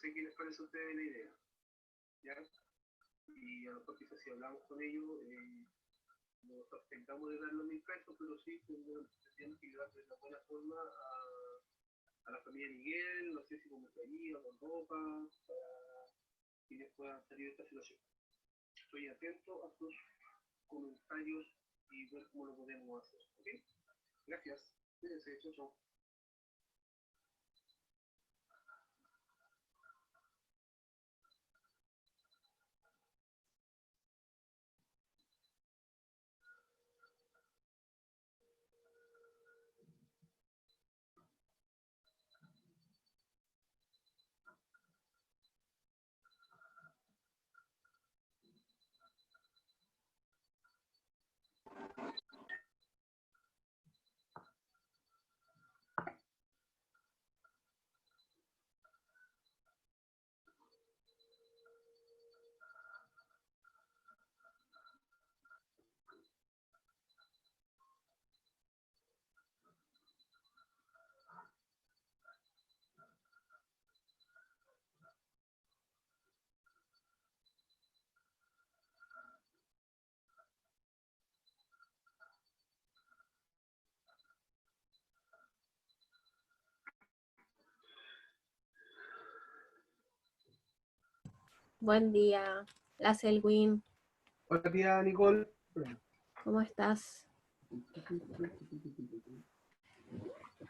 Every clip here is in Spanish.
sé qué les parece a ustedes la idea, ¿ya? Y a lo mejor quizás si hablamos con ellos, nos abstengamos de dar los 1.000 pesos, pero sí tenemos que ayudar de una buena forma a la familia Miguel, no sé si con mascarilla, con ropa, para que ellos puedan salir de esta situación. Estoy atento a sus comentarios y ver cómo lo podemos hacer, ¿ok? Gracias. Cuídense, chao, chao. Buen día, la Selwyn. Hola tía Nicole. ¿Cómo estás?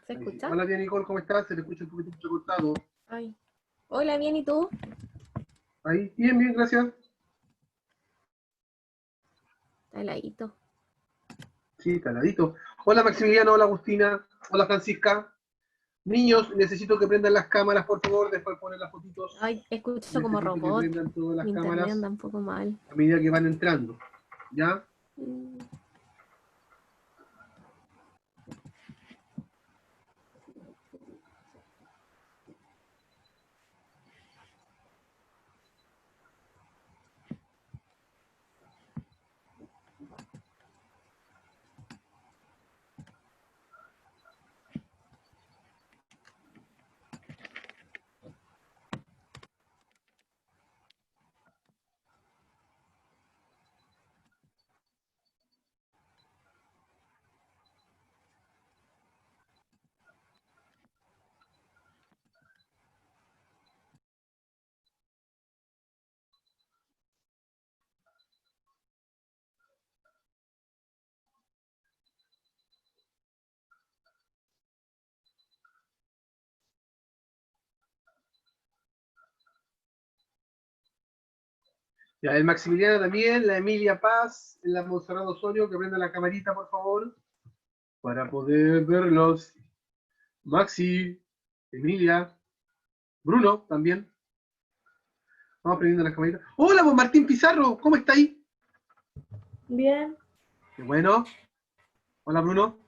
¿Se escucha? Hola tía Nicole, ¿cómo estás? Se le escucha un poquito entrecortado. Ay. Hola, bien, ¿y tú? Ahí, bien, bien, gracias. Está heladito. Sí, caladito. Hola Maximiliano, hola Agustina, hola Francisca. Niños, necesito que prendan las cámaras, por favor, después poner las fotitos. Ay, escucho como Necesito que robot. prendan todas las Mi internet cámaras anda un poco mal. a medida que van entrando. ¿Ya? Ya, el Maximiliano también, la Emilia Paz, la Monserrat Osorio, que prenda la camarita, por favor, para poder verlos. Maxi, Emilia, Bruno también. Vamos prendiendo la camarita. Hola, pues Martín Pizarro, ¿cómo está ahí? Bien. Qué bueno. Hola, Bruno.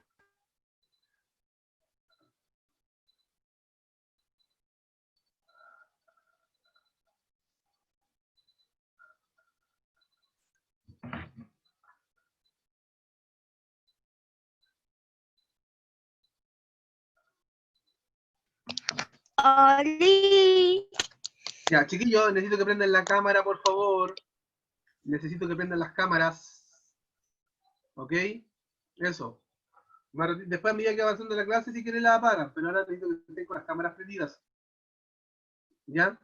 ¡Oli! Ya, chiquillos, necesito que prendan la cámara, por favor. Necesito que prendan las cámaras. ¿Ok? Eso. Después, a medida que avanzando la clase, si quieren la apagan, pero ahora necesito que estén con las cámaras prendidas. ¿Ya?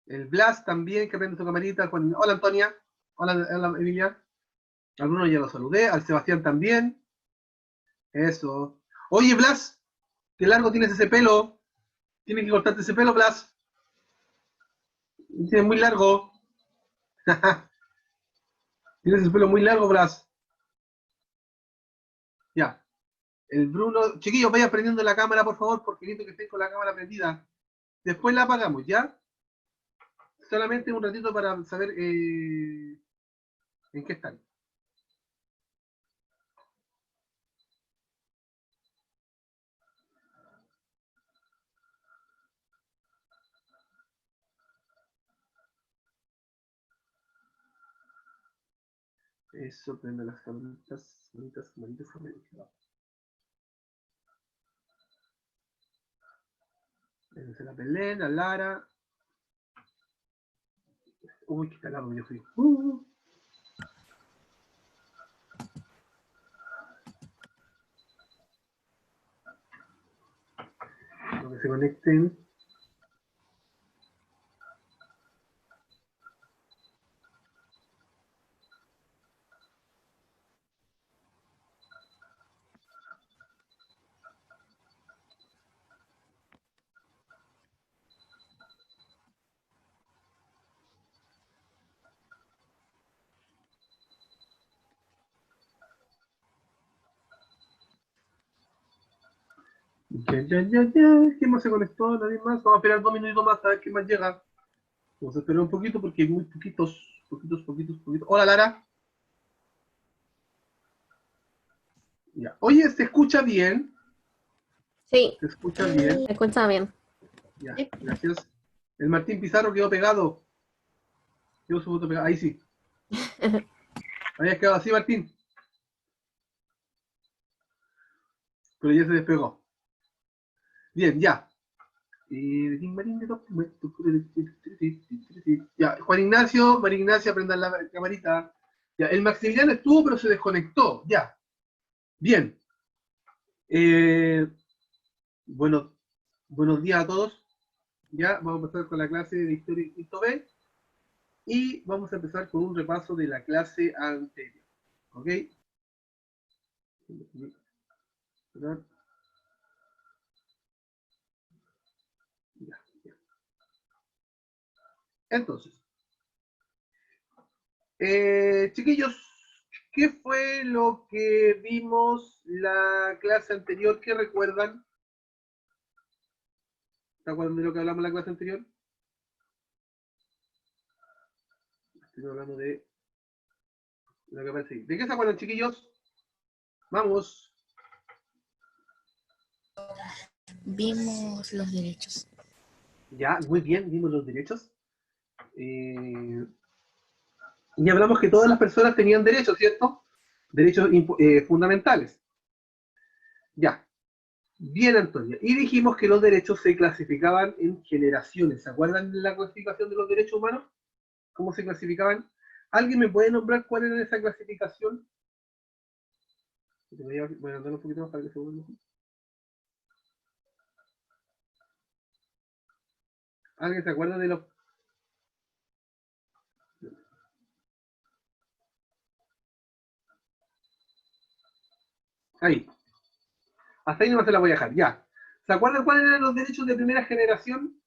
El Blas también, que prende su camarita. Hola, Antonia. Hola, hola, Emilia. A Bruno ya lo saludé. Al Sebastián también. Eso. Oye, Blas, qué largo tienes ese pelo. Tienes que cortarte ese pelo, Blas. Tienes muy largo. Tienes el pelo muy largo, Blas. Ya. El Bruno. Chiquillos, vayan prendiendo la cámara, por favor, porque necesito que estén con la cámara prendida. Después la apagamos, ¿ya? Solamente un ratito para saber en qué están. Eso, prende las camaritas, camaritas, camaritas, camaritas. Tenemos a la Belén, a Lara. Uy, qué calado yo fui. Lo que se conecten. Ya. ¿Quién más se conectó? Nadie más. Vamos a esperar 2 minutos más a ver quién más llega. Vamos a esperar un poquito porque hay muy poquitos. Hola, Lara. Ya. Oye, ¿se escucha bien? Sí, ¿Se escucha bien? me escucha bien. Ya, gracias. El Martín Pizarro quedó pegado. Quedó su foto pegada. Ahí sí. Habías quedado así, Martín. Pero ya se despegó. Bien, ya. Ya, Juan Ignacio, María Ignacia, prendan la camarita. Ya, el Maximiliano estuvo, pero se desconectó. Ya. Bien. Bueno, buenos días a todos. Ya, vamos a empezar con la clase de Historia y Quinto B. Y vamos a empezar con un repaso de la clase anterior. ¿Ok? Ya. Entonces, chiquillos, ¿qué fue lo que vimos la clase anterior? ¿Qué recuerdan? ¿Se acuerdan de lo que hablamos en la clase anterior? Estoy hablando de lo que aparece ahí. ¿De qué se acuerdan, chiquillos? Vamos. Vimos los derechos. Ya, muy bien, vimos los derechos. Y hablamos que todas las personas tenían derechos, ¿cierto? Derechos fundamentales. Ya. Bien, Antonia. Y dijimos que los derechos se clasificaban en generaciones. ¿Se acuerdan de la clasificación de los derechos humanos? ¿Cómo se clasificaban? ¿Alguien me puede nombrar cuál era esa clasificación? Voy a andar un poquito más para que se vuelva. ¿Alguien se acuerda de los... Ahí. Hasta ahí no se la voy a dejar. Ya. ¿Se acuerdan cuáles eran los derechos de primera generación?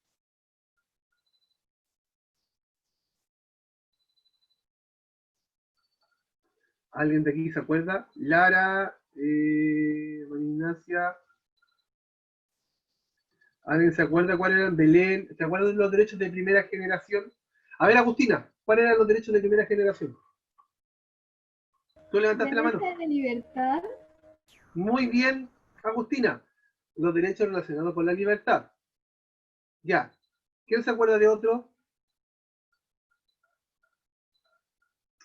¿Alguien de aquí se acuerda? Lara, María Ignacia. ¿Alguien se acuerda cuáles eran? Belén. ¿Se acuerdan de los derechos de primera generación? A ver, Agustina, ¿cuáles eran los derechos de primera generación? ¿Tú levantaste la mano? De libertad. Muy bien, Agustina. Los derechos relacionados con la libertad. Ya. ¿Quién se acuerda de otro?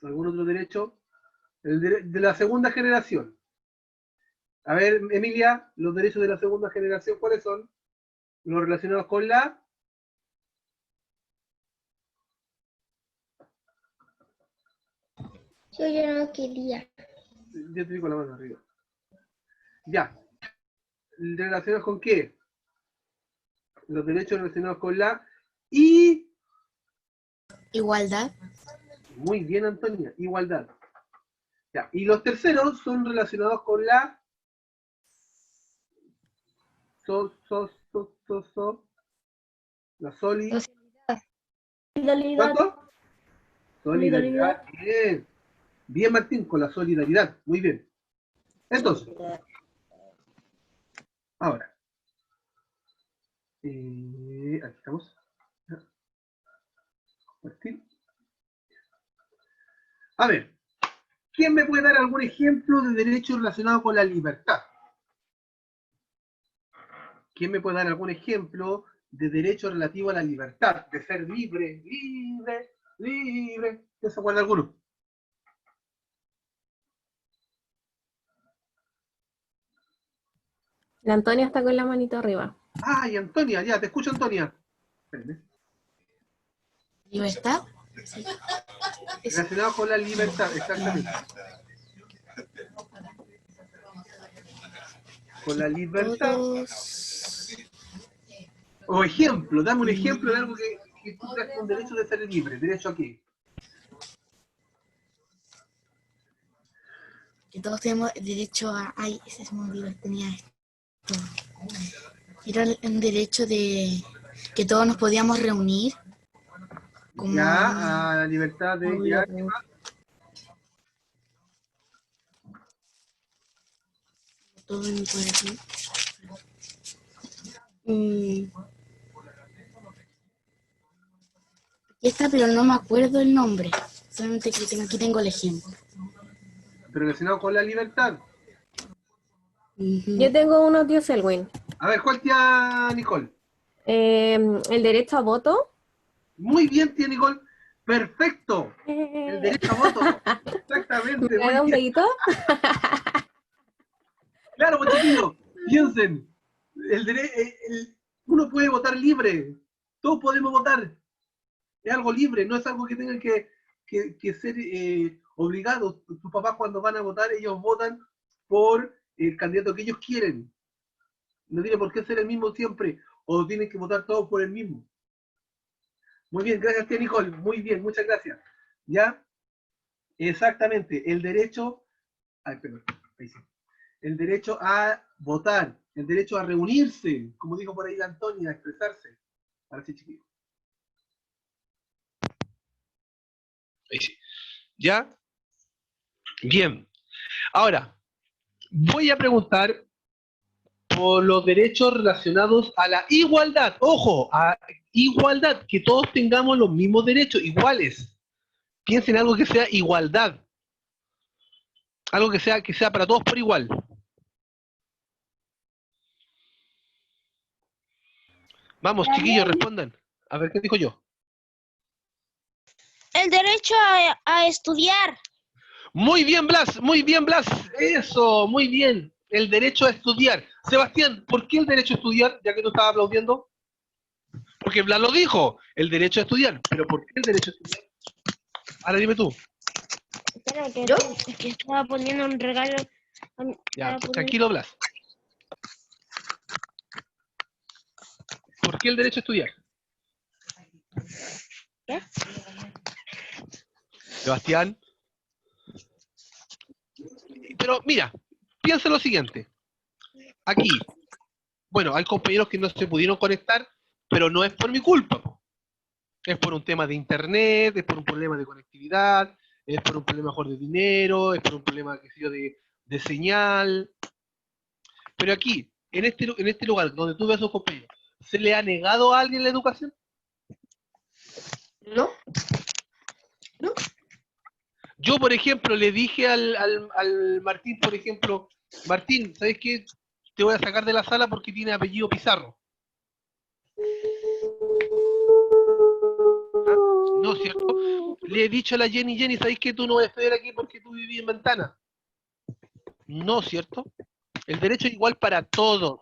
¿Algún otro derecho? De la segunda generación. A ver, Emilia, los derechos de la segunda generación, ¿cuáles son? Los relacionados con la... Yo no quería. Yo te digo la mano arriba. Ya. ¿Relacionados con qué? Los derechos relacionados con la... Y... Igualdad. Muy bien, Antonia. Igualdad. Ya. Y los terceros son relacionados con la... La soli... Solidaridad. ¿Cuánto? Solidaridad. Bien. Bien, Martín, con la solidaridad. Muy bien. Entonces, ahora. Aquí estamos. Martín. A ver, ¿quién me puede dar algún ejemplo de derecho relacionado con la libertad? ¿Quién me puede dar algún ejemplo de derecho relativo a la libertad? De ser libre, libre, libre. ¿Quién se acuerda alguno? La Antonia está con la manito arriba. Ay, Antonia, ya, te escucho, Antonia. Espérame. ¿Libertad? Sí. Relacionado con la libertad, exactamente. Con la libertad. Todos. O ejemplo, dame un ejemplo de algo que tú creas con derecho de ser libre. ¿Derecho a qué? Que todos tenemos derecho a... Ay, ese es muy libre, tenía esto. Era un derecho de que todos nos podíamos reunir. Como... Ya, a la libertad de... Ya, ¿qué más? Todo en mi corazón. Aquí está, pero no me acuerdo el nombre. Solamente que aquí tengo el ejemplo. Pero relacionado con la libertad. Yo tengo uno, tío Selwyn. A ver, ¿cuál tía Nicole? El derecho a voto. Muy bien, tía Nicole. Perfecto. El derecho a voto. Exactamente, ¿Me haga un muy bien. dedito? Claro, pues chiquillos, piensen. Uno puede votar libre. Todos podemos votar. Es algo libre, no es algo que tengan que ser obligados. Tus papás cuando van a votar, ellos votan por el candidato que ellos quieren. No tiene por qué ser el mismo siempre, o tienen que votar todos por el mismo. Muy bien, gracias, tía Nicole. Muy bien, muchas gracias. ¿Ya? Exactamente, el derecho... Ay, perdón, ahí sí. El derecho a votar, el derecho a reunirse, como dijo por ahí la Antonia, a expresarse. Ahora sí, chiquillos. Ahí sí. ¿Ya? Bien. Ahora, voy a preguntar por los derechos relacionados a la igualdad. Ojo, a igualdad, que todos tengamos los mismos derechos, iguales. Piensen en algo que sea igualdad. Algo que sea para todos por igual. Vamos, chiquillos, respondan. A ver, ¿qué dijo yo? El derecho a estudiar. Muy bien, Blas, muy bien, Blas. Eso, muy bien. El derecho a estudiar. Sebastián, ¿por qué el derecho a estudiar? Ya que tú estabas aplaudiendo. Porque Blas lo dijo, el derecho a estudiar. Pero ¿por qué el derecho a estudiar? Ahora dime tú. Espera, que, ¿Yo? que estaba poniendo un regalo. Ya, tranquilo, Blas. ¿Por qué el derecho a estudiar? ¿Qué? Sebastián. Pero mira, piensa lo siguiente. Aquí, bueno, hay compañeros que no se pudieron conectar, pero no es por mi culpa. Es por un tema de internet, es por un problema de conectividad, es por un problema mejor de dinero, es por un problema, qué sé yo, de señal. Pero aquí, en este lugar donde tú ves a sus compañeros, ¿se le ha negado a alguien la educación? ¿No? ¿No? Yo, por ejemplo, le dije al Martín, por ejemplo, Martín, ¿sabes qué? Te voy a sacar de la sala porque tiene apellido Pizarro. ¿Ah? No, ¿cierto? Le he dicho a la Jenny, ¿sabes qué? Tú no vas a estudiar aquí porque tú vivías en Ventana. No, ¿cierto? El derecho es igual para todos.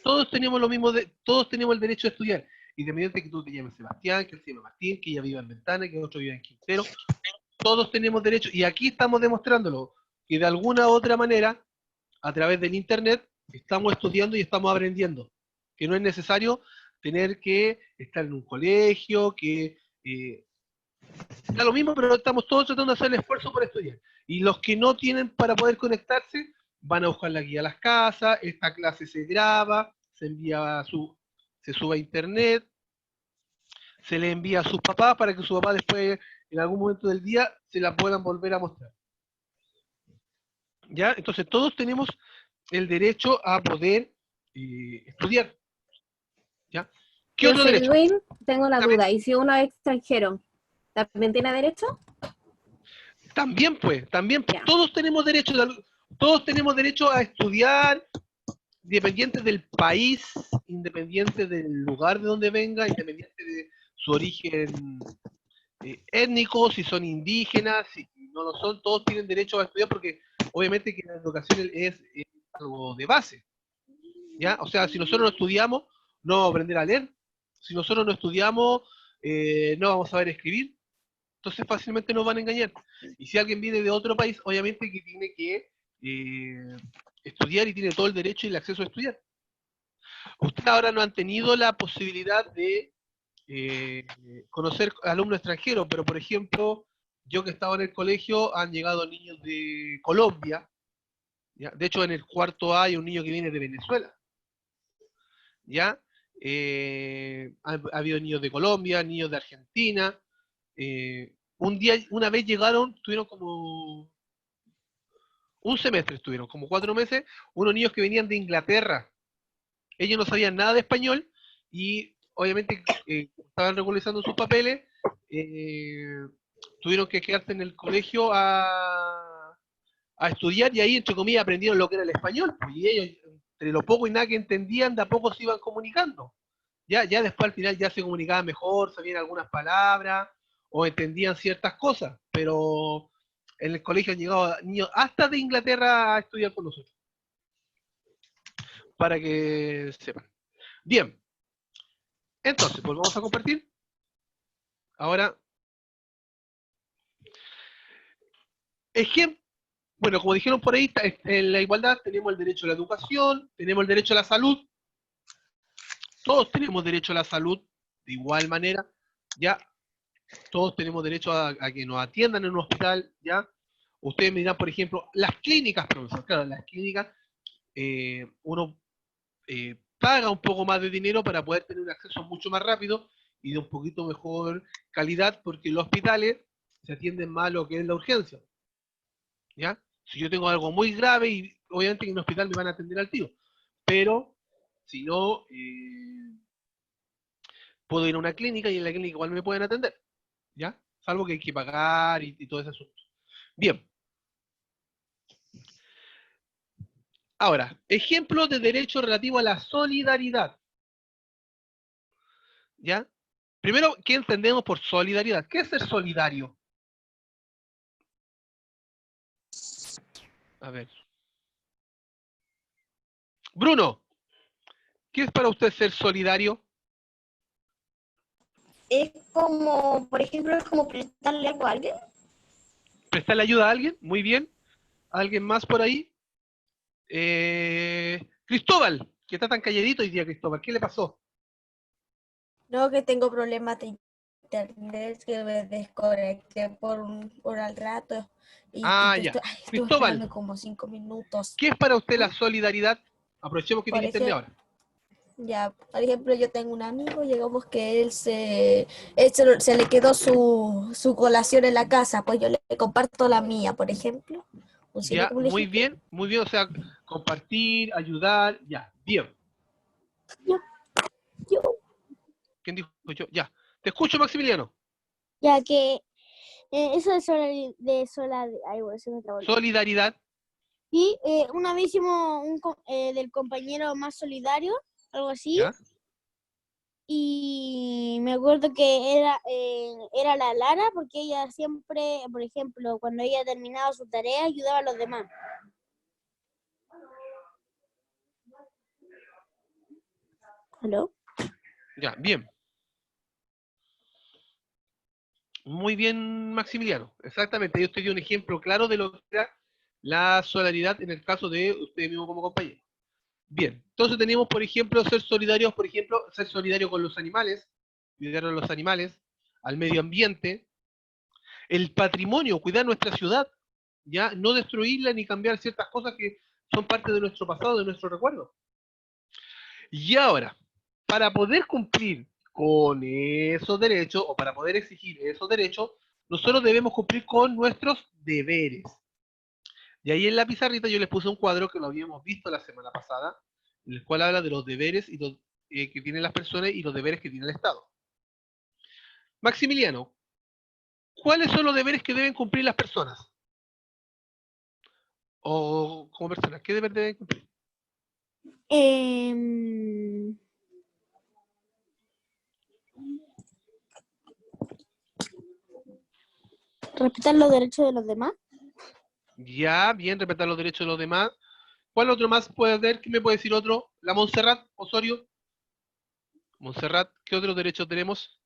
Todos tenemos lo mismo, todos tenemos el derecho a estudiar. Independiente de que tú te llames Sebastián, que él se llame Martín, que ella viva en Ventana, que otro viva en Quintero. Todos tenemos derecho. Y aquí estamos demostrándolo, que de alguna u otra manera, a través del Internet, estamos estudiando y estamos aprendiendo. Que no es necesario tener que estar en un colegio, que da lo mismo, pero estamos todos tratando de hacer el esfuerzo por estudiar. Y los que no tienen para poder conectarse, van a buscar la guía a las casas, esta clase se graba, se sube a internet, se le envía a sus papás para que sus papás después, en algún momento del día, se la puedan volver a mostrar. ¿Ya? Entonces todos tenemos el derecho a poder estudiar. ¿Ya? ¿Qué Tío otro derecho? Selwyn, tengo la Dígame. duda. ¿Y si uno es extranjero, también tiene derecho? También pues, Ya. todos todos tenemos derecho a estudiar, independiente del país, independiente del lugar de donde venga, independiente de su origen étnico, si son indígenas, si no lo son, todos tienen derecho a estudiar porque obviamente que la educación es algo de base. ¿Ya? O sea, si nosotros no estudiamos, no vamos a aprender a leer. Si nosotros no estudiamos, no vamos a saber escribir. Entonces fácilmente nos van a engañar. Y si alguien viene de otro país, obviamente que tiene que estudiar y tiene todo el derecho y el acceso a estudiar. Ustedes ahora no han tenido la posibilidad de conocer alumnos extranjeros, pero por ejemplo, yo que estaba en el colegio, han llegado niños de Colombia, ¿ya? De hecho en el cuarto A hay un niño que viene de Venezuela, ¿ya? Ha habido niños de Colombia, niños de Argentina, una vez llegaron, tuvieron como un semestre, estuvieron como 4 meses, unos niños que venían de Inglaterra. Ellos no sabían nada de español y obviamente estaban regularizando sus papeles, tuvieron que quedarse en el colegio a estudiar y ahí, entre comillas, aprendieron lo que era el español. Y ellos, entre lo poco y nada que entendían, de a poco se iban comunicando. Ya después al final ya se comunicaban mejor, sabían algunas palabras o entendían ciertas cosas, pero en el colegio han llegado niños hasta de Inglaterra a estudiar con nosotros, para que sepan. Bien, entonces, pues vamos a compartir. Ahora, ejemplo, bueno, como dijeron por ahí, en la igualdad tenemos el derecho a la educación, tenemos el derecho a la salud, todos tenemos derecho a la salud de igual manera, ya, todos tenemos derecho a que nos atiendan en un hospital, ya. Ustedes me dirán, por ejemplo, las clínicas, profesor, claro, las clínicas, uno paga un poco más de dinero para poder tener un acceso mucho más rápido y de un poquito mejor calidad, porque en los hospitales se atienden más lo que es la urgencia, ¿ya? Si yo tengo algo muy grave, y obviamente en un hospital me van a atender al tiro, pero si no, puedo ir a una clínica y en la clínica igual me pueden atender, ¿ya? Salvo que hay que pagar y todo ese asunto. Bien. Ahora, ejemplo de derecho relativo a la solidaridad, ¿ya? Primero, ¿qué entendemos por solidaridad? ¿Qué es ser solidario? A ver. Bruno, ¿qué es para usted ser solidario? Es como, por ejemplo, es como prestarle algo a alguien. ¿Prestarle ayuda a alguien? Muy bien. ¿Alguien más por ahí? Cristóbal, que está tan calladito hoy día, Cristóbal. ¿Qué le pasó? No, que tengo problemas de internet, que me desconecté por al rato y Ah, te ya. estuve Cristóbal, esperando como 5 minutos. ¿qué es para usted la solidaridad? Aprovechemos que Por tiene internet ejemplo, ahora. ya, por ejemplo, yo tengo un amigo, llegamos que se le quedó su colación en la casa, pues yo le comparto la mía, por ejemplo. ¿Funciona Ya, como un ejemplo? muy bien, o sea, compartir, ayudar, ya, bien. Yo, yo. ¿Quién dijo yo? Ya. Te escucho, Maximiliano. Ya que eso ay, bueno, se me trabó. Solidaridad, Y una vez hicimos del compañero más solidario, algo así, ¿ya? y me acuerdo que era la Lara, porque ella siempre, por ejemplo, cuando ella terminaba su tarea, ayudaba a los demás. ¿Aló? Ya, bien. Muy bien, Maximiliano. Exactamente. Yo te di un ejemplo claro de lo que era la solidaridad en el caso de usted mismo como compañero. Bien. Entonces tenemos, por ejemplo, ser solidarios, por ejemplo, ser solidario con los animales, cuidar a los animales, al medio ambiente, el patrimonio, cuidar nuestra ciudad, ya no destruirla ni cambiar ciertas cosas que son parte de nuestro pasado, de nuestro recuerdo. Y ahora, para poder cumplir con esos derechos o para poder exigir esos derechos, nosotros debemos cumplir con nuestros deberes. Y ahí en la pizarrita yo les puse un cuadro que lo habíamos visto la semana pasada, en el cual habla de los deberes que tienen las personas y los deberes que tiene el Estado. Maximiliano, ¿cuáles son los deberes que deben cumplir las personas? O como personas, ¿qué deberes deben cumplir? Respetar los derechos de los demás. Ya, bien, respetar los derechos de los demás. ¿Cuál otro más puede ver? ¿Qué me puede decir otro? La Montserrat Osorio. Montserrat, ¿qué otros derechos tenemos?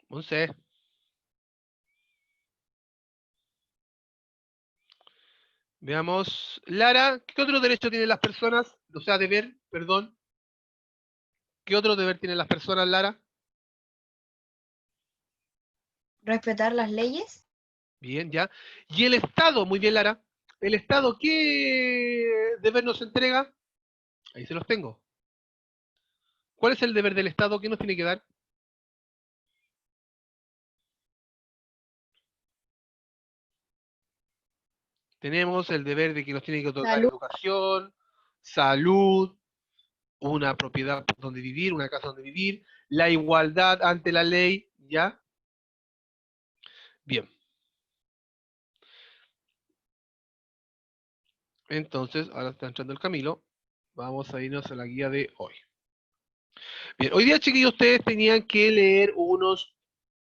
Monse. Veamos. Lara, ¿qué otro derecho tienen las personas? O sea, deber, perdón. ¿Qué otro deber tienen las personas, Lara? Respetar las leyes. Bien, ya. Y el Estado, muy bien, Lara. ¿El Estado qué deber nos entrega? Ahí se los tengo. ¿Cuál es el deber del Estado? ¿Qué nos tiene que dar? Tenemos el deber de que nos tiene que otorgar Salud. educación, salud, una propiedad donde vivir, una casa donde vivir, la igualdad ante la ley, ¿ya? Bien. Entonces, ahora está entrando el Camilo. Vamos a irnos a la guía de hoy. Bien, hoy día, chiquillos, ustedes tenían que leer unos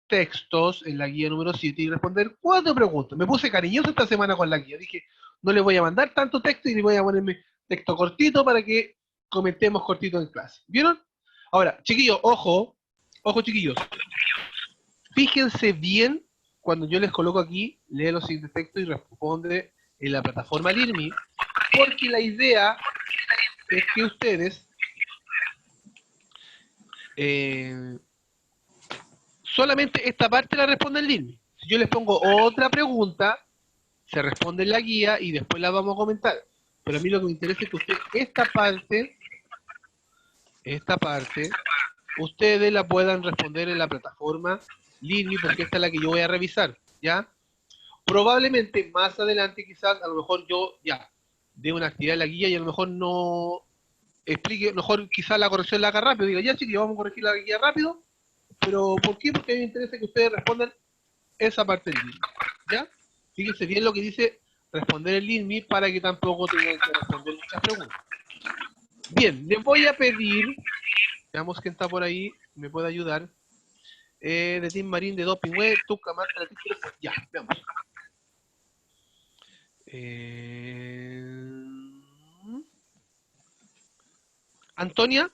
textos en la guía número 7 y responder 4 preguntas. Me puse cariñoso esta semana con la guía. Dije, no les voy a mandar tanto texto y les voy a ponerme texto cortito para que comentemos cortito en clase. ¿Vieron? Ahora, chiquillos, ojo, ojo, chiquillos. Fíjense bien cuando yo les coloco aquí, lee los siguientes textos y responde en la plataforma LearnMe, porque la idea es que ustedes solamente esta parte la responde el LearnMe. Si yo les pongo otra pregunta, se responde en la guía y después la vamos a comentar. Pero a mí lo que me interesa es que usted, esta parte, ustedes la puedan responder en la plataforma LearnMe, porque esta es la que yo voy a revisar, ¿ya? Probablemente más adelante, quizás, a lo mejor yo ya dé una actividad en la guía y a lo mejor no explique, mejor quizás la corrección la haga rápido. Diga, ya chicos, vamos a corregir la guía rápido. Pero ¿por qué? Porque a mí me interesa que ustedes respondan esa parte del LearnMe, ¿ya? Fíjense bien lo que dice responder el LearnMe para que tampoco tengan que responder muchas preguntas. Bien, les voy a pedir, veamos quién está por ahí, me puede ayudar. De Team Marín, de Doping Web, Tuca, Marta, la Título, ya, veamos. Antonia,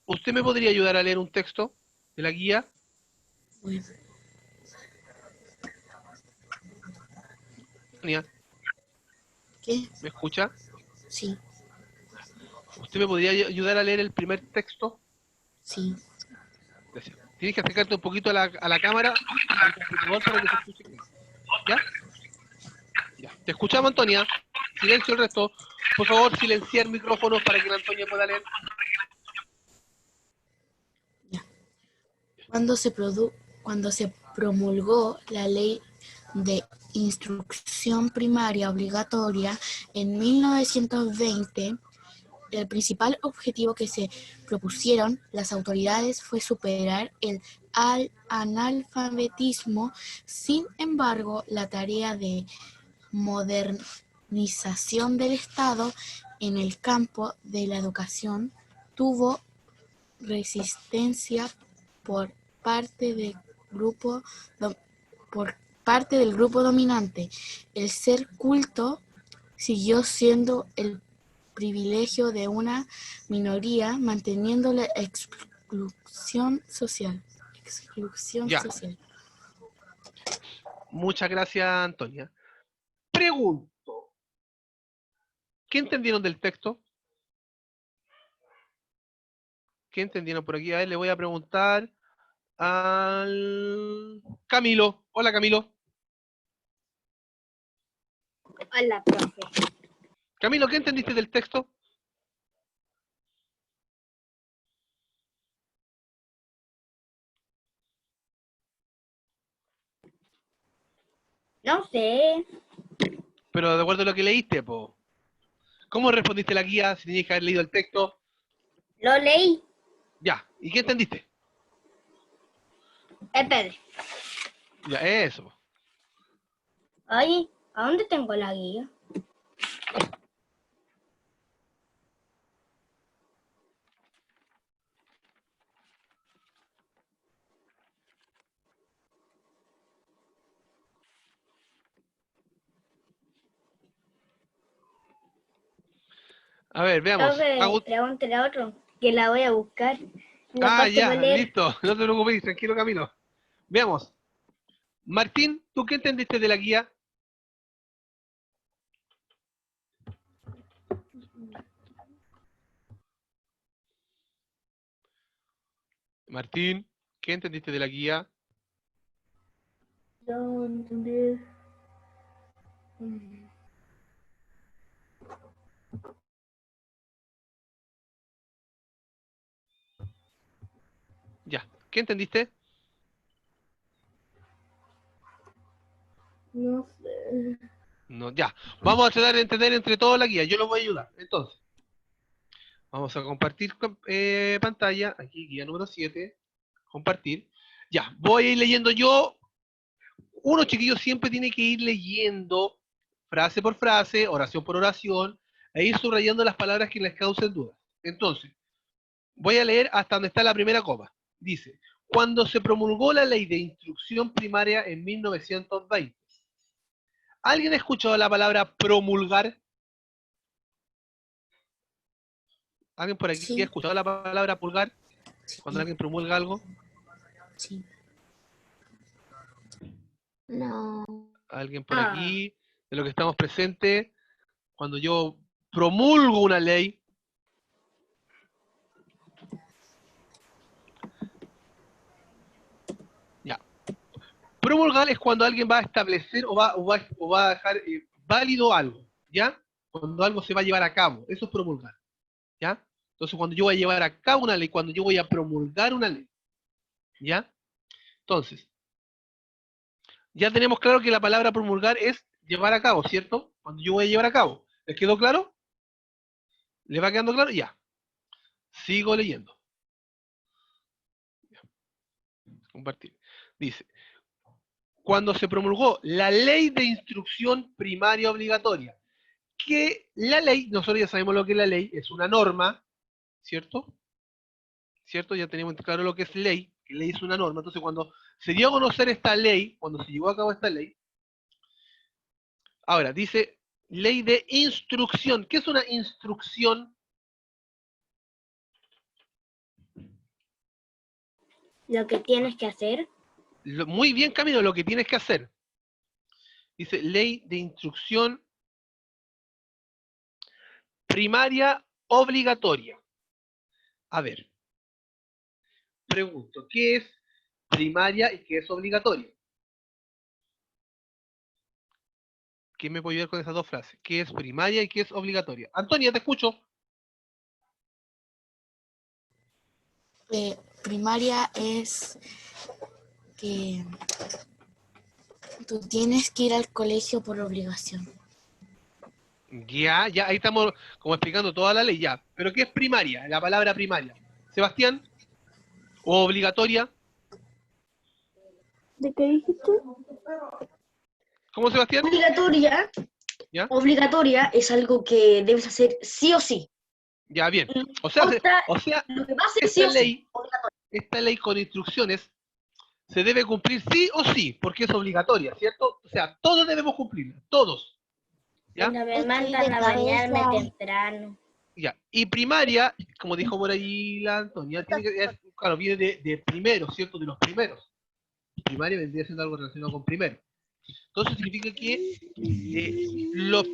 ¿usted me podría ayudar a leer un texto de la guía? Bueno, Antonia, ¿qué? ¿me escucha? Sí, ¿Usted me podría ayudar a leer el primer texto? sí. Gracias. Tienes que acercarte un poquito a la cámara, al computador para que se escuche bien. ¿Ya? Ya. Te escuchamos, Antonia. Silencio el resto. Por favor, silenciar micrófonos para que la Antonia pueda leer. Cuando se promulgó la ley de instrucción primaria obligatoria en 1920, el principal objetivo que se propusieron las autoridades fue superar el analfabetismo. Sin embargo, la tarea de modernización del Estado en el campo de la educación tuvo resistencia por parte del grupo dominante. El ser culto siguió siendo el privilegio de una minoría, manteniendo la exclusión social. Ya. Muchas gracias, Antonia. Pregunto, ¿qué entendieron del texto? ¿Qué entendieron por aquí? A ver, le voy a preguntar al Camilo. Hola, Camilo. Hola, profe. Camilo, ¿qué entendiste del texto? No sé. Pero de acuerdo a lo que leíste, po. ¿Cómo respondiste la guía si tenías que haber leído el texto? Lo leí. Ya. ¿Y qué entendiste? Espere. Ya, eso. Oye, ¿a dónde tengo la guía? A ver, veamos. Pregúntale a otro, que la voy a buscar. Ya, listo. No te preocupes, tranquilo, Camilo. Veamos. Martín, ¿tú qué entendiste de la guía? Martín, ¿qué entendiste de la guía? Yo entendí. Ya. ¿Qué entendiste? No sé. No, ya. Vamos a tratar de entender entre todos la guía. Yo los voy a ayudar. Entonces, vamos a compartir pantalla. Aquí, guía número 7. Compartir. Ya. Voy a ir leyendo yo. Uno, chiquillos, siempre tiene que ir leyendo frase por frase, oración por oración, e ir subrayando las palabras que les causen dudas. Entonces, voy a leer hasta donde está la primera coma. Dice, cuando se promulgó la ley de instrucción primaria en 1920, ¿alguien ha escuchado la palabra promulgar? ¿Alguien por aquí Sí. ha escuchado la palabra pulgar? Sí, Cuando alguien promulga algo. sí. No. ¿Alguien por aquí de lo que estamos presentes? Cuando yo promulgo una ley. Ya. Promulgar es cuando alguien va a establecer o va a dejar válido algo, ¿ya? Cuando algo se va a llevar a cabo, eso es promulgar, ¿ya? Entonces, cuando yo voy a llevar a cabo una ley, cuando yo voy a promulgar una ley, ¿ya? Entonces, ya tenemos claro que la palabra promulgar es llevar a cabo, ¿cierto? Cuando yo voy a llevar a cabo. ¿Les quedó claro? ¿Le va quedando claro? Ya. Sigo leyendo. Compartir. Dice, cuando se promulgó la ley de instrucción primaria obligatoria, que la ley, nosotros ya sabemos lo que es la ley, es una norma, ¿cierto? ¿Cierto? Ya tenemos claro lo que es ley, que ley es una norma. Entonces, cuando se dio a conocer esta ley, cuando se llevó a cabo esta ley, ahora dice ley de instrucción. ¿Qué es una instrucción? Lo que tienes que hacer. Muy bien, Camilo, lo que tienes que hacer. Dice ley de instrucción primaria obligatoria. A ver, pregunto, ¿qué es primaria y qué es obligatoria? ¿Quién me puede ayudar con esas dos frases? ¿Qué es primaria y qué es obligatoria? Antonia, te escucho. Primaria es que tú tienes que ir al colegio por obligación. Ya, ahí estamos como explicando toda la ley, ya. ¿Pero qué es primaria? La palabra primaria. Sebastián, ¿o obligatoria? ¿De qué dijiste? ¿Cómo, Sebastián? Obligatoria, ¿Ya? obligatoria es algo que debes hacer sí o sí. Ya, bien. O sea, Lo que pasa es sí o sí. esta ley con instrucciones se debe cumplir sí o sí, porque es obligatoria, ¿cierto? O sea, todos debemos cumplirla, todos. ¿Ya? Cuando me mandan a bañarme temprano. Ya. Y primaria, como dijo por ahí la Antonia, claro, viene de primero, ¿cierto? De los primeros. Primaria vendría siendo algo relacionado con primero. Entonces significa que los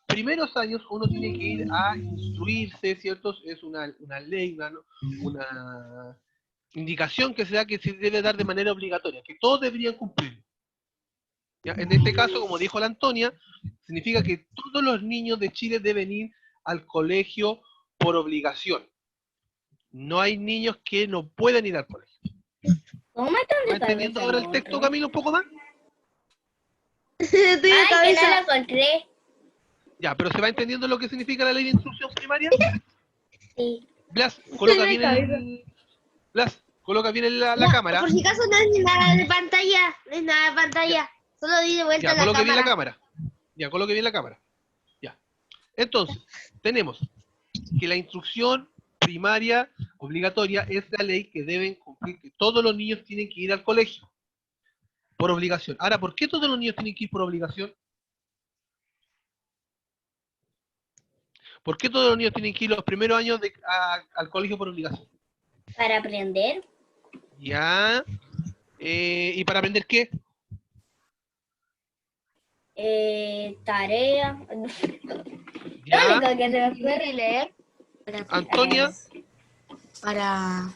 primeros años uno tiene que ir a instruirse, ¿cierto? Es una ley, una indicación que se da que se debe dar de manera obligatoria, que todos deberían cumplir. ¿Ya? En este caso, como dijo la Antonia, significa que todos los niños de Chile deben ir al colegio por obligación. No hay niños que no puedan ir al colegio. ¿Cómo me están ¿Va entendiendo ahora el texto, Camilo, un poco más? Ay, que no lo encontré. Ya, pero ¿se va entendiendo lo que significa la ley de instrucción primaria? Sí. Blas, coloca bien la cámara. Por si acaso no es nada de pantalla, no es nada de pantalla. Solo di de vuelta Ya, la coloque bien la cámara. cámara. Ya, coloque bien la cámara. Ya. Entonces, tenemos que la instrucción primaria obligatoria es la ley que deben cumplir, que todos los niños tienen que ir al colegio por obligación. Ahora, ¿por qué todos los niños tienen que ir por obligación? ¿Por qué todos los niños tienen que ir los primeros años al colegio por obligación? Para aprender. Ya. ¿Y para aprender qué? Tarea. Ya. Lo único que se me ocurre. leer. Antonia. Para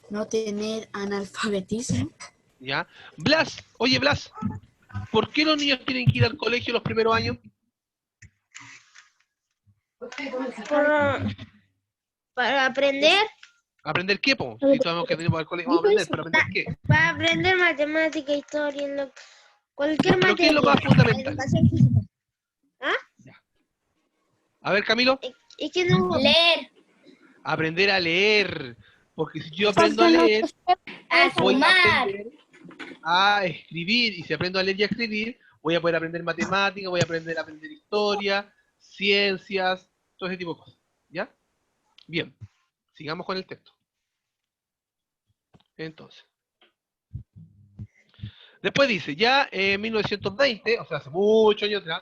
no tener analfabetismo. Ya. Blas. Oye, Blas. ¿Por qué los niños tienen que ir al colegio los primeros años? Para aprender. ¿Aprender qué, po? Si sabemos que tenemos al colegio vamos a aprender, ¿pero aprender qué? Para aprender matemática, historia, cualquier ¿Pero qué es lo materia. más fundamental? Educación física. A ver, Camilo. Es que no. Leer. Aprender a leer. Porque si yo aprendo a leer, A voy a sumar. aprender a escribir. Y si aprendo a leer y a escribir, voy a poder aprender matemáticas, voy a aprender historia, ciencias, todo ese tipo de cosas. ¿Ya? Bien. Sigamos con el texto. Entonces. Después dice, ya en 1920, o sea, hace muchos años atrás,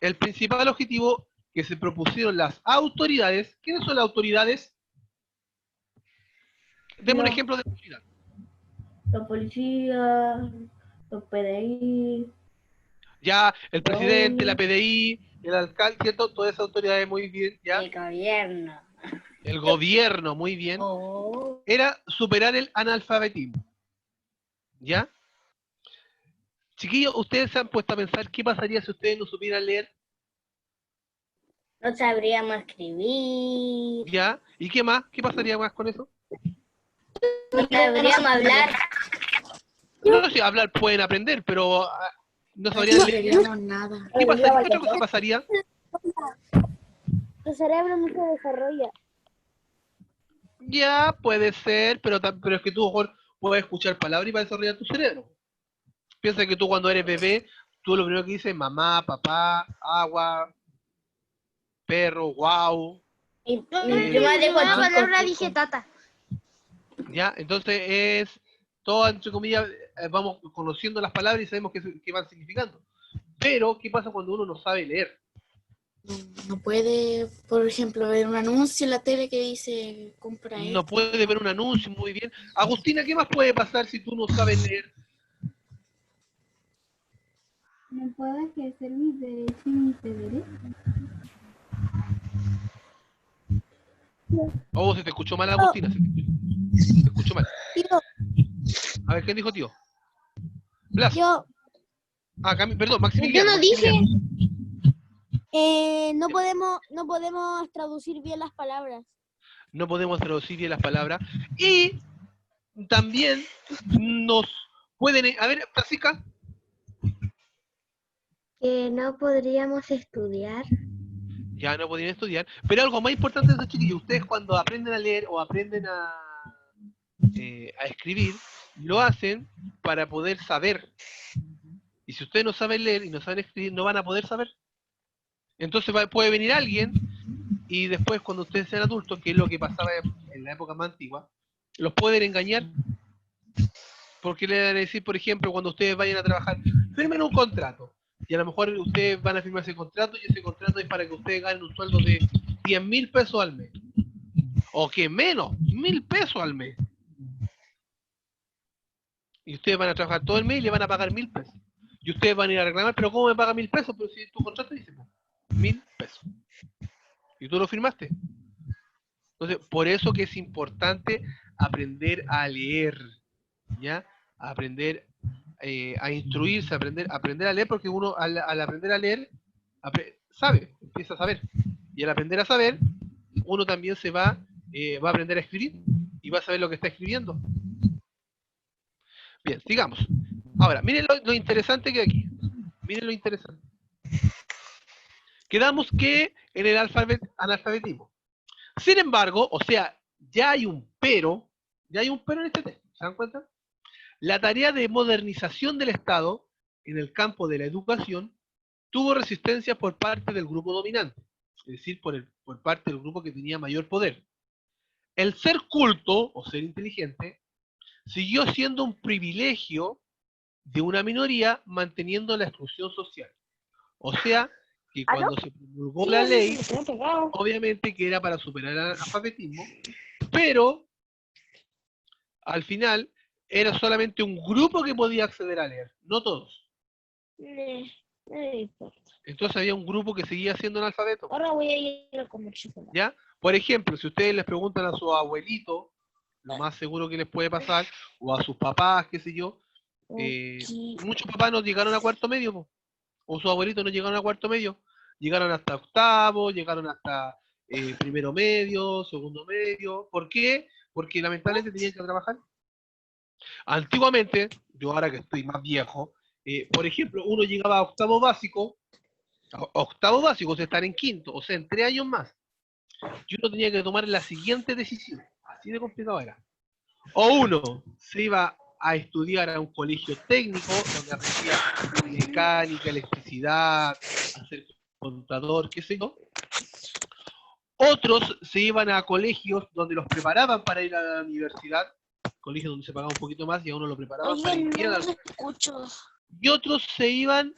el principal objetivo que se propusieron las autoridades, ¿quiénes son las autoridades? Demos un ejemplo de autoridad. Los policías, los PDI. Ya, el presidente, la PDI, el alcalde, ¿cierto? Todas esas autoridades muy bien, ¿ya? El gobierno. El gobierno, muy bien. Oh. Era superar el analfabetismo. ¿Ya? Chiquillos, ¿ustedes se han puesto a pensar qué pasaría si ustedes no supieran leer? No sabríamos escribir. ¿Ya? ¿Y qué más? ¿Qué pasaría más con eso? No sabríamos hablar. No sé, hablar pueden aprender, pero no No sabrían leer. sabríamos nada. ¿Qué pasaría? ¿Qué otra cosa pasaría? Tu cerebro no se desarrolla. Ya, puede ser, pero es que tú mejor puedes escuchar palabras y va a desarrollar tu cerebro. Piensa que tú cuando eres bebé, tú lo primero que dices mamá, papá, agua, perro, guau. Y mi prima de ¿Ah? palabra dije tata. Ya, entonces es todo, entre comillas, vamos conociendo las palabras y sabemos qué van significando. Pero, ¿qué pasa cuando uno no sabe leer? No puede, por ejemplo, ver un anuncio en la tele que dice compra No esto. puede ver un anuncio muy bien. Agustina, ¿qué más puede pasar si tú no sabes leer? ¿No puedo ejercer mis derechos y mis deberes? Oh, se te escuchó mal, Agustina. Se te escuchó mal. Tío, A ver, ¿qué dijo tío? Blas. yo Perdón, Maximiliano. Yo no dije. no podemos traducir bien las palabras. No podemos traducir bien las palabras. Y también nos pueden... A ver, Francisca. Que no podríamos estudiar. Ya no podrían estudiar. Pero algo más importante de eso, chiquillos, ustedes cuando aprenden a leer o aprenden a escribir, lo hacen para poder saber. Y si ustedes no saben leer y no saben escribir, no van a poder saber. Entonces puede venir alguien y después cuando ustedes sean adultos, que es lo que pasaba en la época más antigua, los pueden engañar. Porque le van a decir, por ejemplo, cuando ustedes vayan a trabajar, firmen un contrato. Y a lo mejor ustedes van a firmar ese contrato y ese contrato es para que ustedes ganen un sueldo de 100.000 pesos al mes. O que menos, 1.000 pesos al mes. Y ustedes van a trabajar todo el mes y le van a pagar 1.000 pesos. Y ustedes van a ir a reclamar, pero ¿cómo me paga 1.000 pesos? Pero si tu contrato dice, 1.000 pesos. Y tú lo firmaste. Entonces, por eso que es importante aprender a leer, ¿ya? Aprender a instruirse, aprender a leer, porque uno al aprender a leer, sabe, empieza a saber. Y al aprender a saber, uno también va a aprender a escribir y va a saber lo que está escribiendo. Bien, sigamos. Ahora, miren lo interesante que hay aquí. Miren lo interesante. Quedamos que en el analfabetismo. Sin embargo, o sea, ya hay un pero en este texto, ¿se dan cuenta? La tarea de modernización del Estado en el campo de la educación tuvo resistencia por parte del grupo dominante, es decir, por parte del grupo que tenía mayor poder. El ser culto o ser inteligente siguió siendo un privilegio de una minoría manteniendo la exclusión social. O sea, que ¿Aló? cuando se promulgó la ley, obviamente que era para superar el analfabetismo, pero al final era solamente un grupo que podía acceder a leer, no todos. No importa. Entonces había un grupo que seguía siendo analfabeto. Ahora voy a ir a comer chocolate. ¿Ya? Por ejemplo, si ustedes les preguntan a su abuelito, lo más seguro que les puede pasar, o a sus papás, qué sé yo, muchos papás no llegaron a cuarto medio, po, o sus abuelitos no llegaron a cuarto medio, llegaron hasta octavo, llegaron hasta primero medio, segundo medio. ¿Por qué? Porque lamentablemente tenían que trabajar. Antiguamente, yo ahora que estoy más viejo, por ejemplo, uno llegaba a octavo básico, o sea, estar en quinto, o sea, en 3 años más. Y uno tenía que tomar la siguiente decisión. Así de complicado era. O uno se iba a estudiar a un colegio técnico, donde aprendía mecánica, electricidad, a ser contador, qué sé yo. Otros se iban a colegios donde los preparaban para ir a la universidad, colegios donde se pagaba un poquito más y a uno lo preparaban para Oye, ir a la no universidad. escucho. Y otros se iban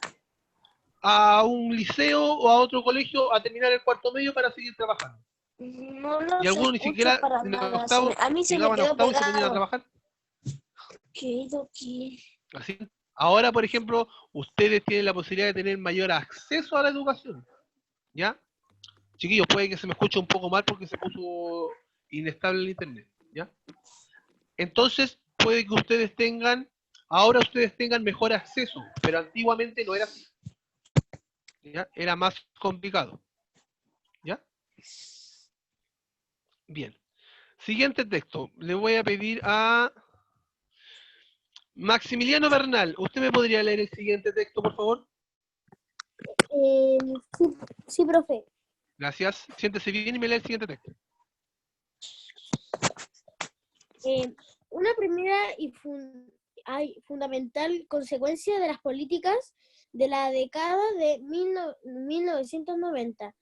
a un liceo o a otro colegio a terminar el cuarto medio para seguir trabajando. No los Y algunos ni escucho siquiera para en nada. octavo A mí se me llegaban a quedó octavo y se ponían a pegado. trabajar. Quedó aquí. Así. Ahora, por ejemplo, ustedes tienen la posibilidad de tener mayor acceso a la educación. ¿Ya? Chiquillos, puede que se me escuche un poco mal porque se puso inestable el internet. ¿Ya? Entonces, puede que ahora ustedes tengan mejor acceso, pero antiguamente no era así. ¿Ya? Era más complicado. ¿Ya? Bien. Siguiente texto. Le voy a pedir a Maximiliano Bernal. ¿Usted me podría leer el siguiente texto, por favor? Sí, profe. Gracias. Siéntese bien y me lee el siguiente texto. Una primera y fundamental consecuencia de las políticas de la década de 1990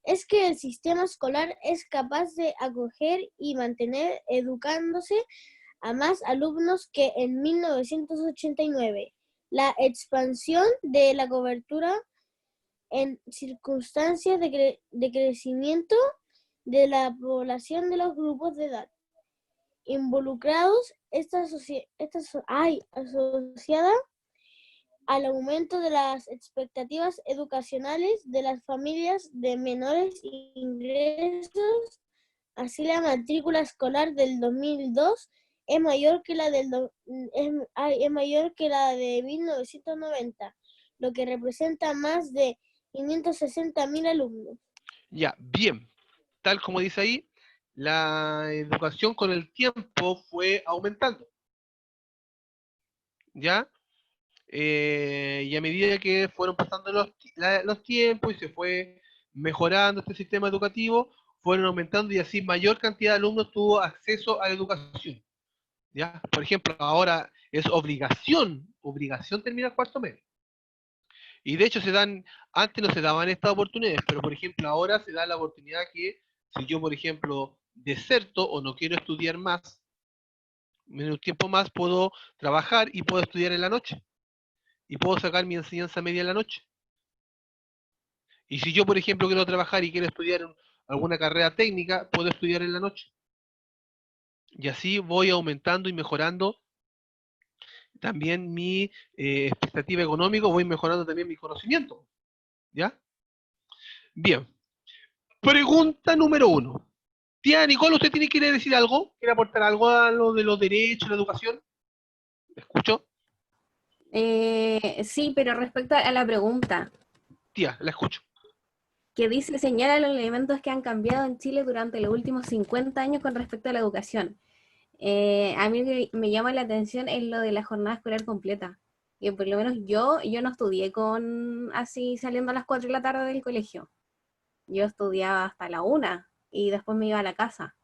es que el sistema escolar es capaz de acoger y mantener educándose a más alumnos que en 1989. La expansión de la cobertura en circunstancias de crecimiento de la población de los grupos de edad involucrados está asociada al aumento de las expectativas educacionales de las familias de menores ingresos. Así, la matrícula escolar del 2002 es mayor que la de 1990, lo que representa más de 560.000 alumnos. Ya, bien. Tal como dice ahí, la educación con el tiempo fue aumentando. ¿Ya? Y a medida que fueron pasando los tiempos y se fue mejorando este sistema educativo, fueron aumentando y así mayor cantidad de alumnos tuvo acceso a la educación. ¿Ya? Por ejemplo, ahora es obligación terminar cuarto medio. Y de hecho antes no se daban estas oportunidades, pero por ejemplo ahora se da la oportunidad que si yo, por ejemplo, deserto o no quiero estudiar más, en un tiempo más puedo trabajar y puedo estudiar en la noche. Y puedo sacar mi enseñanza media en la noche. Y si yo, por ejemplo, quiero trabajar y quiero estudiar alguna carrera técnica, puedo estudiar en la noche. Y así voy aumentando y mejorando también mi expectativa económica, voy mejorando también mi conocimiento. ¿Ya? Bien. Pregunta número 1. Tía Nicole, ¿usted tiene que decir algo? ¿Quiere aportar algo a lo de los derechos, la educación? ¿Me escucho? Sí, pero respecto a la pregunta Tía, la escucho. que dice, señala los elementos que han cambiado en Chile durante los últimos 50 años con respecto a la educación. A mí me llama la atención es lo de la jornada escolar completa. Que por lo menos yo no estudié así saliendo a las 4 de la tarde del colegio. Yo estudiaba hasta la 1 y después me iba a la casa.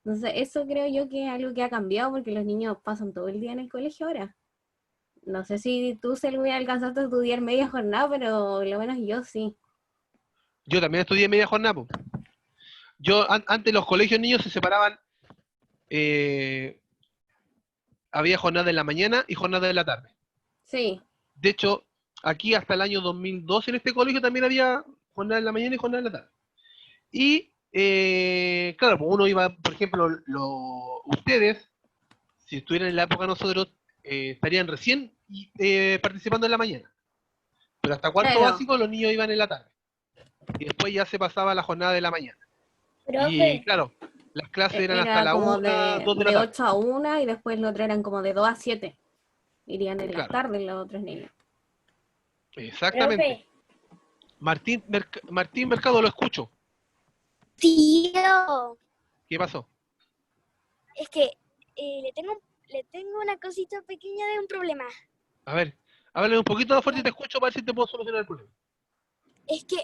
Entonces eso creo yo que es algo que ha cambiado porque los niños pasan todo el día en el colegio ahora. No sé si tú, Selvi, alcanzaste a estudiar media jornada, pero por lo menos yo sí. Yo también estudié media jornada. Po. Yo, antes los colegios niños se separaban, había jornada en la mañana y jornada en la tarde. Sí. De hecho, aquí hasta el año 2012 en este colegio también había jornada en la mañana y jornada en la tarde. Y, claro, pues uno iba, por ejemplo, ustedes, si estuvieran en la época de nosotros, estarían recién participando en la mañana. Pero hasta cuarto Claro. básico los niños iban en la tarde. Y después ya se pasaba la jornada de la mañana. Y Profe, claro, las clases eran hasta Era la como 1, 2 de la de tarde. 8 a 1 y después los otros eran como de 2 a 7. Irían en la Claro. tarde los otros niños. Exactamente. profe. Martín Mercado, lo escucho. Tío, ¿Qué pasó? es que le tengo una cosita pequeña de un problema. A ver, háblame un poquito más fuerte y te escucho para ver si te puedo solucionar el problema. Es que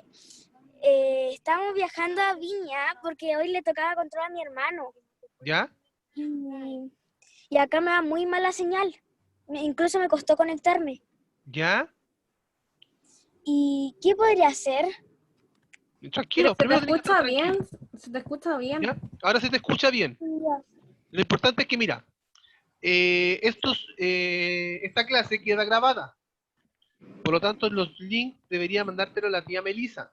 estamos viajando a Viña porque hoy le tocaba control a mi hermano. ¿Ya? Y acá me da muy mala señal. Incluso me costó conectarme. ¿Ya? ¿Y qué podría hacer? Tranquilo, ¿Se te primero tenés que estar escucha bien? tranquilo. ¿Se te escucha bien? ¿Ya? Ahora se te escucha bien. Lo importante es que, mira, esta clase queda grabada. Por lo tanto, los links debería mandártelo la tía Melisa.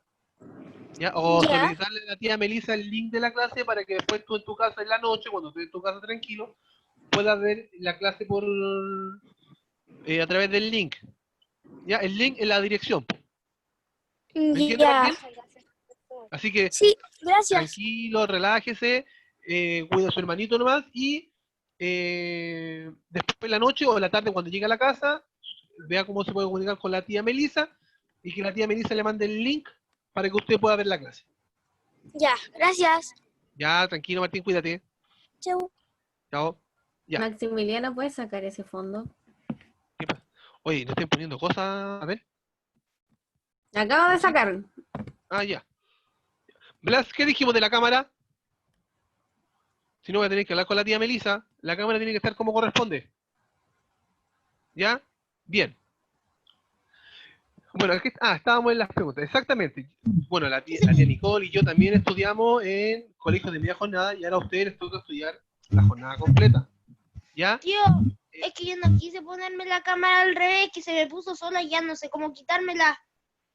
¿Ya? O Ya. solicitarle a la tía Melisa el link de la clase para que después tú en tu casa en la noche, cuando estés en tu casa tranquilo, puedas ver la clase a través del link. ¿Ya? El link en la dirección. ¿Me entiende, Ya. Martín? Así que Sí, gracias. tranquilo, relájese, cuida a su hermanito nomás y después en la noche o en la tarde cuando llegue a la casa, vea cómo se puede comunicar con la tía Melisa y que la tía Melisa le mande el link para que usted pueda ver la clase. Ya, gracias. Ya, tranquilo, Martín, cuídate. Chau. Chao. Ya. Maximiliano, ¿puedes sacar ese fondo? ¿Qué pasa? Oye, ¿no estén poniendo cosas? A ver. Acabo de sacar. Ah, ya. Blas, ¿qué dijimos de la cámara? Si no, voy a tener que hablar con la tía Melisa. La cámara tiene que estar como corresponde. ¿Ya? Bien. Bueno, estábamos en las preguntas. Exactamente. Bueno, la tía Nicole y yo también estudiamos en colegios de media jornada y ahora a ustedes les toca estudiar la jornada completa. ¿Ya? Tío, es que yo no quise ponerme la cámara al revés, que se me puso sola y ya no sé cómo quitármela.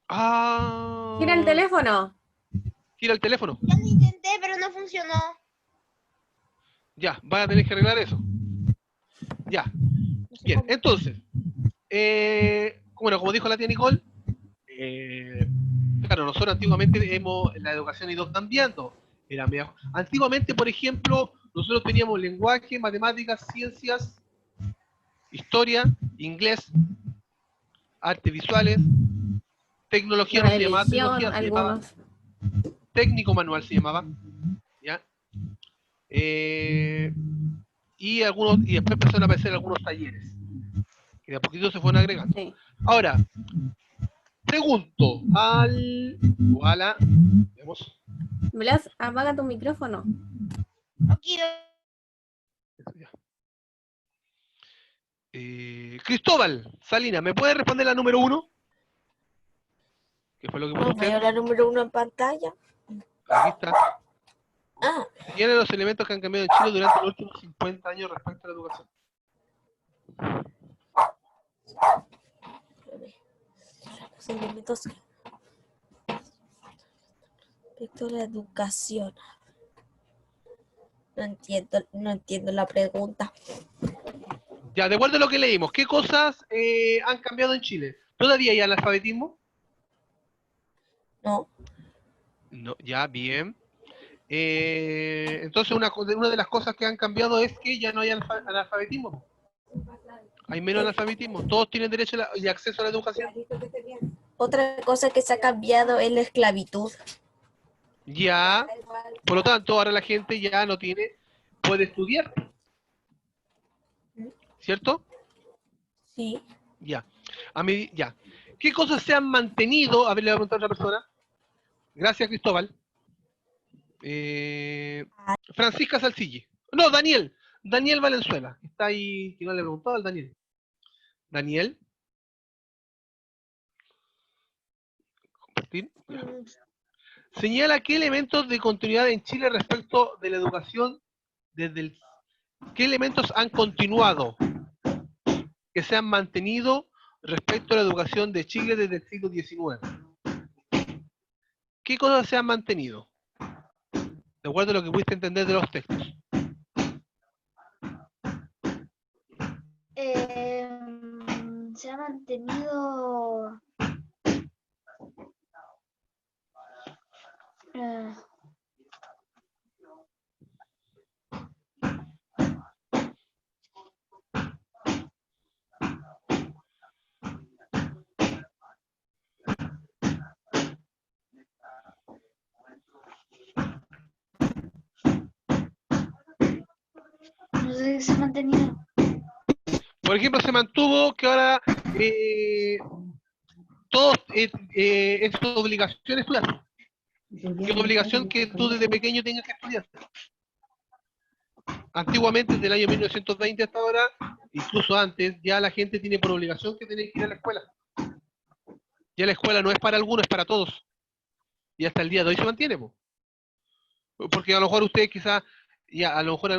Ah. Gira el teléfono. Gira el teléfono. Ya lo intenté, pero no funcionó. Ya, van a tener que arreglar eso. Ya. Bien, entonces, bueno, como dijo la tía Nicole, claro, nosotros antiguamente la educación ha ido cambiando. Antiguamente, por ejemplo, nosotros teníamos lenguaje, matemáticas, ciencias, historia, inglés, artes visuales, tecnología, no se llamaba Religión, tecnología, se llamaba algunos. técnico manual, se llamaba. ¿Ya? Y después empezaron a aparecer algunos talleres que de a poquito se fueron agregando. Sí. Ahora, pregunto o a la, veamos, Blas, apaga tu micrófono. Aquí, eso ya. Cristóbal Salina, ¿me puede responder la número 1? ¿Qué fue lo que puso No usted? veo la número 1 en pantalla. Aquí está. Ah, Señala los elementos que han cambiado en Chile durante los últimos 50 años respecto a la educación. los elementos respecto a la educación. No entiendo la pregunta. Ya, de acuerdo a lo que leímos, ¿qué cosas han cambiado en Chile? ¿Todavía hay analfabetismo? No, No, ya, bien. Entonces, una de las cosas que han cambiado es que ya no hay analfabetismo. Hay menos analfabetismo. Todos tienen derecho y acceso a la educación. otra cosa que se ha cambiado es la esclavitud. Ya, por lo tanto, ahora la gente ya no puede estudiar. ¿Cierto? Sí. Ya. Ya. ¿Qué cosas se han mantenido? A ver, le voy a preguntar a otra persona. Gracias, Cristóbal. Francisca Salcilli. No, Daniel. Daniel Valenzuela. Está ahí, que no le he preguntado al Daniel. Daniel. Compartir. Ya. Señala qué elementos de continuidad en Chile respecto de la educación ¿qué elementos han continuado que se han mantenido respecto a la educación de Chile desde el siglo XIX? ¿Qué cosas se han mantenido? De acuerdo a lo que pudiste entender de los textos. Se ha mantenido... no sé si se ha mantenido. Por ejemplo, se mantuvo que ahora todos es tu obligación estudiar. Que es obligación que tú desde pequeño tengas que estudiar. Antiguamente, desde el año 1920 hasta ahora, incluso antes, ya la gente tiene por obligación que tiene que ir a la escuela. Ya la escuela no es para algunos, es para todos. Y hasta el día de hoy se mantiene, po. Porque a lo mejor ustedes quizás, ya a lo mejor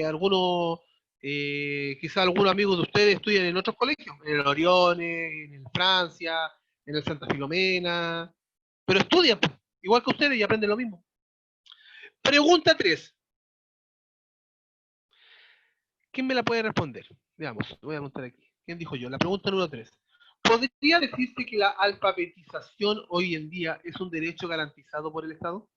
algunos, quizás algunos amigos de ustedes estudian en otros colegios, en el Oriones, en el Francia, en el Santa Filomena, pero estudian, po, igual que ustedes y aprenden lo mismo. Pregunta 3. ¿Quién me la puede responder? Veamos, voy a preguntar aquí. ¿Quién dijo yo? La pregunta número 3. ¿Podría decirse que la alfabetización hoy en día es un derecho garantizado por el Estado?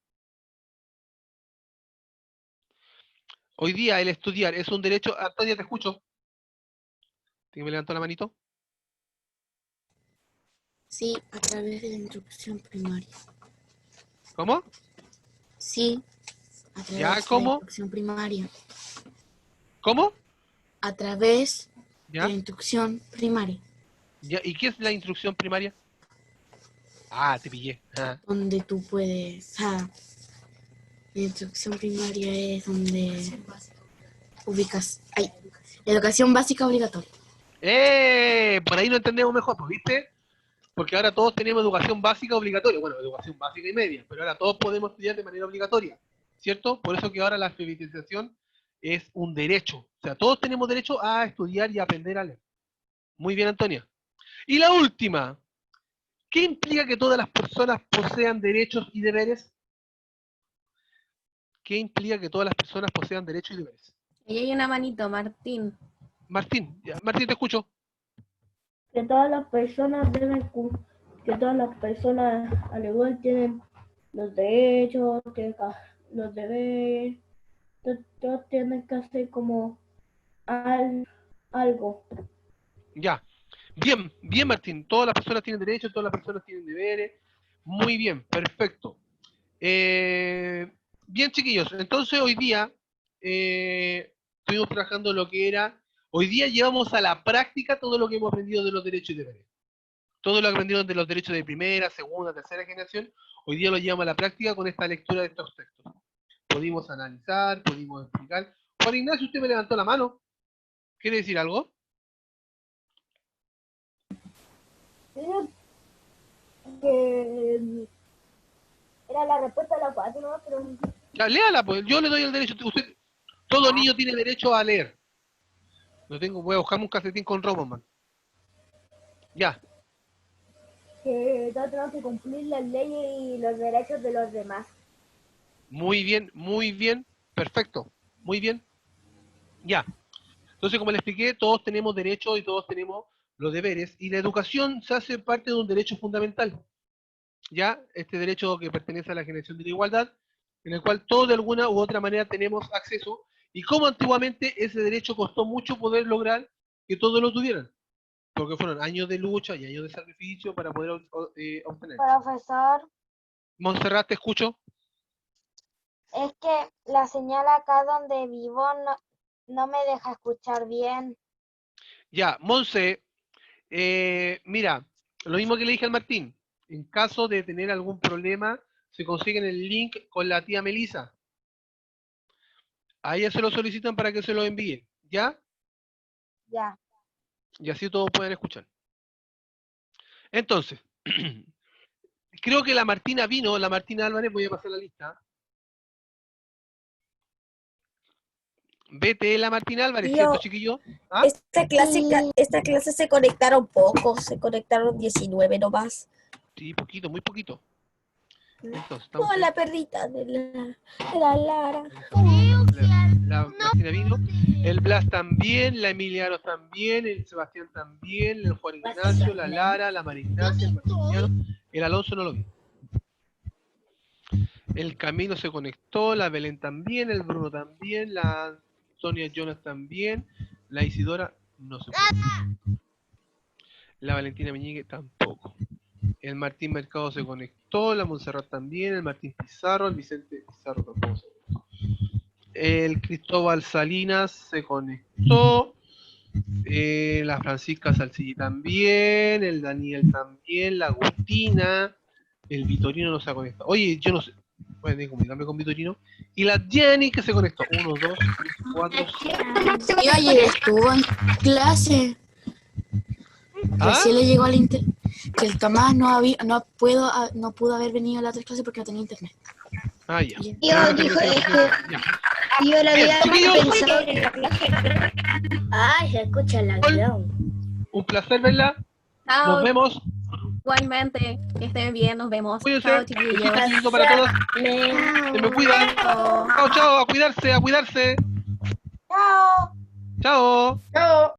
Hoy día el estudiar es un derecho... Antonia, te escucho. ¿Quién me levantó la manito? Sí, a través de la instrucción primaria. ¿Cómo? Sí, a través ¿Ya? de la ¿Cómo? instrucción primaria. ¿Cómo? A través de ¿Ya? la instrucción primaria, ¿Ya? ¿Y qué es la instrucción primaria? Ah, te pillé. Ah. donde tú puedes... la instrucción primaria es donde ubicas... Ay, educación básica obligatoria. Por ahí no entendemos mejor, pues, ¿viste? Porque ahora todos tenemos educación básica obligatoria. Bueno, educación básica y media, pero ahora todos podemos estudiar de manera obligatoria, ¿cierto? Por eso que ahora la alfabetización es un derecho. O sea, todos tenemos derecho a estudiar y a aprender a leer. Muy bien, Antonia. Y la última. ¿Qué implica que todas las personas posean derechos y deberes? ¿Qué implica que todas las personas posean derechos y deberes? Ahí hay una manito, Martín. Martín, Martín, te escucho. Que todas las personas que todas las personas al igual tienen los derechos, los deberes, todos tienen que hacer como algo. Ya. Bien, bien, Martín. Todas las personas tienen derechos, todas las personas tienen deberes. Muy bien, perfecto. Bien, chiquillos. Entonces, hoy día estuvimos trabajando lo que era. Hoy día llevamos a la práctica todo lo que hemos aprendido de los derechos y deberes. Todo lo que aprendieron de los derechos de primera, segunda, tercera generación, hoy día lo llevamos a la práctica con esta lectura de estos textos. Pudimos analizar, pudimos explicar. Juan Ignacio, usted me levantó la mano. ¿Quiere decir algo? Que era la respuesta a la 4, ¿no? Pero... Ya, léala, pues. Yo le doy el derecho. Usted, todo niño tiene derecho a leer. Voy a buscarme un calcetín con Roman. Ya. Que todos tenemos que cumplir las leyes y los derechos de los demás. Muy bien, perfecto, muy bien. Ya. Entonces, como le expliqué, todos tenemos derechos y todos tenemos los deberes, y la educación se hace parte de un derecho fundamental. Ya, este derecho que pertenece a la generación de la igualdad, en el cual todos de alguna u otra manera tenemos acceso, y como antiguamente ese derecho costó mucho poder lograr que todos lo tuvieran, porque fueron años de lucha y años de sacrificio para poder obtener. Profesor, Montserrat, te escucho. es que la señal acá donde vivo no me deja escuchar bien. Ya, Monse, mira, lo mismo que le dije al Martín, en caso de tener algún problema, se consiguen el link con la tía Melisa. A ella se lo solicitan para que se lo envíe, ¿ya? Ya. Y así todos pueden escuchar. Entonces, creo que la Martina Álvarez, voy a pasar la lista. Vete la Martina Álvarez, ¿cierto, chiquillo? ¿Ah? Esta clase se conectaron pocos, se conectaron 19 nomás. Sí, poquito, muy poquito. Entonces, estamos Oh, bien. la perrita de la Lara. La Martina vino, el Blas también, la Emiliano también, el Sebastián también, el Juan Ignacio, la Lara, la María Ignacia, el Maximiliano, el Alonso no lo vi. El Camino se conectó, la Belén también, el Bruno también, la Sonia Jonas también, la Isidora no se conectó. La Valentina Meñique tampoco. El Martín Mercado se conectó, la Montserrat también, el Martín Pizarro, el Vicente Pizarro tampoco se conectó. El Cristóbal Salinas se conectó, la Francisca Salcilli también, el Daniel también, la Agustina, el Vitorino no se ha conectado. Oye, yo no sé, voy a tener que comunicarme con Vitorino. Y la Jenny que se conectó. 1, 2, 3, 4, 5. Yo ayer estuvo en clase. ¿Ah? Recién le llegó al internet. Que el Tomás no pudo haber venido a la otra clase porque no tenía internet. Ah, ya. Yo dijo Ya. yo le Bien, había chiquillos. pensado. Ay, se escucha la avión. Un placer verla. Chao. Nos vemos. Igualmente, que estén bien, nos vemos. Cuídense. Chao, chiquillos. Besitos chiquitos para todos. Se me cuidan. Chao, chao. A cuidarse, a cuidarse. Chao. Chao. Chao.